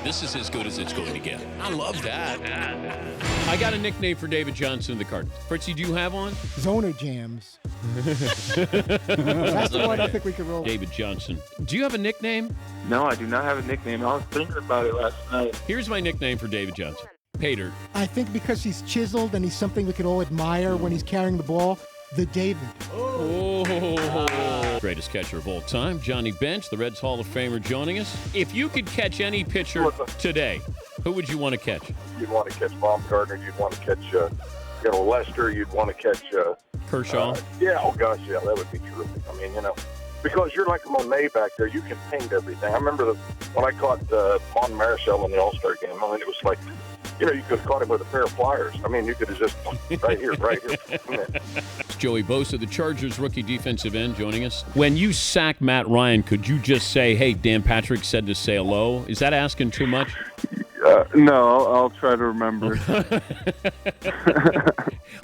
This is as good as it's going to get. I love that. I got a nickname for David Johnson of the Cardinals. Fritzy, do you have one? Zoner Jams. That's the one I think we could roll. David Johnson. Do you have a nickname? No, I do not have a nickname. I was thinking about it last night. Here's my nickname for David Johnson. Pater. I think because he's chiseled and he's something we could all admire when he's carrying the ball, the David. Greatest catcher of all time, Johnny Bench, the Reds Hall of Famer, joining us. If you could catch any pitcher today, who would you want to catch? You'd want to catch Baumgartner. You'd want to catch, Lester. You'd want to catch Kershaw. Yeah. Oh gosh, yeah, that would be terrific. I mean, because you're like Monet back there, you can paint everything. I remember when I caught Mon Marichal in the All-Star game. I mean, it was like, you could have caught him with a pair of pliers. I mean, you could have just right here. It's Joey Bosa, the Chargers rookie defensive end, joining us. When you sack Matt Ryan, could you just say, "Hey, Dan Patrick said to say hello"? Is that asking too much? No, I'll try to remember.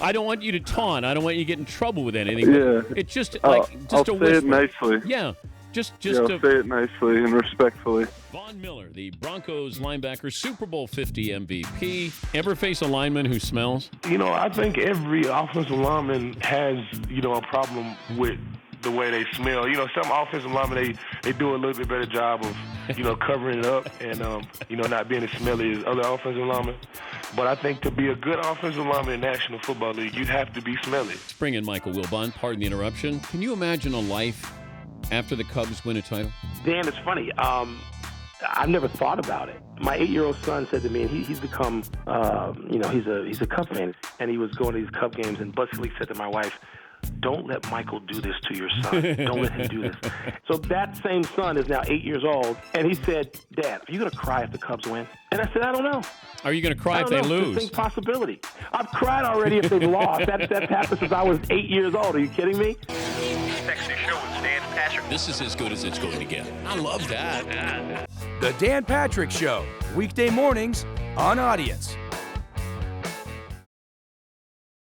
I don't want you to taunt. I don't want you to get in trouble with anything. Yeah. It's just I'll a say whisper. it nicely. Yeah. Just I'll say it nicely and respectfully. Von Miller, the Broncos linebacker, Super Bowl 50 MVP. Ever face a lineman who smells? I think every offensive lineman has, a problem with the way they smell. Some offensive linemen, they do a little bit better job of, covering it up and, not being as smelly as other offensive linemen. But I think to be a good offensive lineman in the National Football League, you'd have to be smelly. Spring in Michael Wilbon, pardon the interruption. Can you imagine a life after the Cubs win a title? Dan, it's funny. I've never thought about it. My 8-year-old son said to me, and he's become, he's a Cub fan, and he was going to these Cub games, and Bud Selig said to my wife, "Don't let Michael do this to your son. Don't let him do this." So that same son is now 8 years old, and he said, "Dad, are you going to cry if the Cubs win?" And I said, "I don't know." Are you going to cry if they lose? Distinct possibility. I've cried already if they've lost. That's happened since I was 8 years old. Are you kidding me? Texas show with Dan Patrick. This is as good as it's going to get. I love that. The Dan Patrick Show, weekday mornings on Audience.